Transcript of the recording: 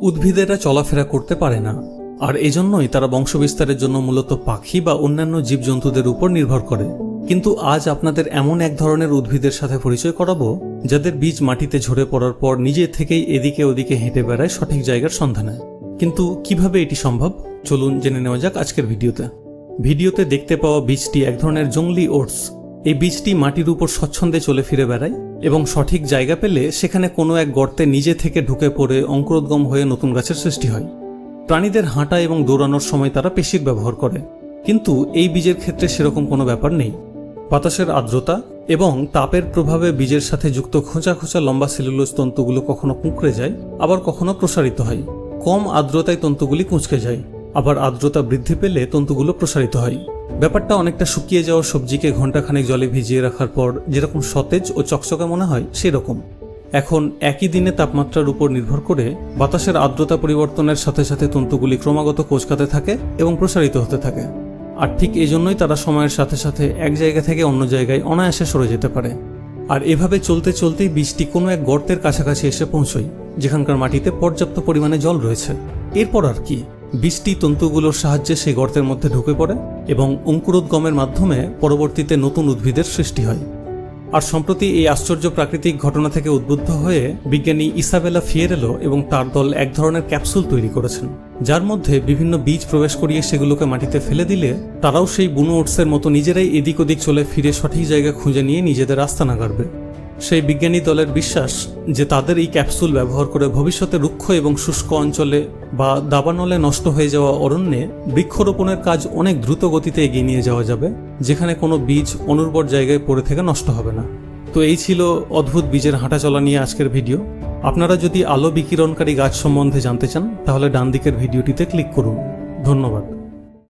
উদ্ভিদেরা চলাফেরা করতে পারে না, আর এজন্যই তারা বংশবিস্তারের জন্য মূলত পাখি বা অন্যান্য জীবজন্তুদের উপর নির্ভর করে। কিন্তু আজ আপনাদের এমন এক ধরনের উদ্ভিদের সাথে পরিচয় করাবো যাদের বীজ মাটিতে ঝরে পড়ার পর নিজে থেকেই এদিকে ওদিকে হেঁটে বেড়ায় সঠিক জায়গার সন্ধানে। কিন্তু কিভাবে এটি সম্ভব, চলুন জেনে নেওয়া যাক আজকের ভিডিওতে দেখতে পাওয়া বীজটি এক ধরনের জংলি ওটস। এই বীজটি মাটির উপর স্বচ্ছন্দে চলে ফিরে বেড়ায় এবং সঠিক জায়গা পেলে সেখানে কোনো এক গর্তে নিজে থেকে ঢুকে পড়ে অঙ্কুরোদ্গম হয়ে নতুন গাছের সৃষ্টি হয়। প্রাণীদের হাঁটা এবং দৌড়ানোর সময় তারা পেশির ব্যবহার করে, কিন্তু এই বীজের ক্ষেত্রে সেরকম কোনো ব্যাপার নেই। বাতাসের আর্দ্রতা এবং তাপের প্রভাবে বীজের সাথে যুক্ত খোঁচা খোঁচা লম্বা সেলুলোজ তন্তুগুলো কখনো কুঁকড়ে যায়, আবার কখনো প্রসারিত হয়। কম আর্দ্রতায় তন্তুগুলি কুঁচকে যায়, আবার আর্দ্রতা বৃদ্ধি পেলে তন্তুগুলো প্রসারিত হয়। ব্যাপারটা অনেকটা শুকিয়ে যাওয়া সবজিকে ঘণ্টাখানেক জলে ভিজিয়ে রাখার পর যেরকম সতেজ ও চকচকে মনে হয় সেরকম। এখন একই দিনে তাপমাত্রার উপর নির্ভর করে বাতাসের আর্দ্রতা পরিবর্তনের সাথে সাথে তন্তুগুলি ক্রমাগত কোঁচকাতে থাকে এবং প্রসারিত হতে থাকে। আর ঠিক এই জন্যই তারা সময়ের সাথে সাথে এক জায়গা থেকে অন্য জায়গায় অনায়াসে সরে যেতে পারে। আর এভাবে চলতে চলতেই বীজটি কোনো এক গর্তের কাছাকাছি এসে পৌঁছয় যেখানকার মাটিতে পর্যাপ্ত পরিমাণে জল রয়েছে। এরপর আর কি, বীজটি তন্তুগুলোর সাহায্যে সেই গর্তের মধ্যে ঢুকে পড়ে এবং অঙ্কুরোদ্গমের মাধ্যমে পরবর্তীতে নতুন উদ্ভিদের সৃষ্টি হয়। আর সম্প্রতি এই আশ্চর্য প্রাকৃতিক ঘটনা থেকে উদ্বুদ্ধ হয়ে বিজ্ঞানী ইসাবেলা ফিয়েরেলো এবং তার দল এক ধরনের ক্যাপসুল তৈরি করেছেন, যার মধ্যে বিভিন্ন বীজ প্রবেশ করিয়ে সেগুলোকে মাটিতে ফেলে দিলে তারাও সেই বুনো ওটসের মতো নিজেরাই এদিক ওদিক চলে ফিরে সঠিক জায়গা খুঁজে নিয়ে নিজেদের আস্তানা গাড়বে। সেই বিজ্ঞানী দলের বিশ্বাস যে তাদের এই ক্যাপসুল ব্যবহার করে ভবিষ্যতে রুক্ষ এবং শুষ্ক অঞ্চলে বা দাবানলে নষ্ট হয়ে যাওয়া অরণ্যে বৃক্ষরোপণের কাজ অনেক দ্রুত গতিতে এগিয়ে নিয়ে যাওয়া যাবে, যেখানে কোনো বীজ অনুর্বর জায়গায় পড়ে থেকে নষ্ট হবে না। তো এই ছিল অদ্ভুত বীজের হাঁটাচলা নিয়ে আজকের ভিডিও। আপনারা যদি আলো বিকিরণকারী গাছ সম্বন্ধে জানতে চান তাহলে ডান দিকের ভিডিওটিতে ক্লিক করুন। ধন্যবাদ।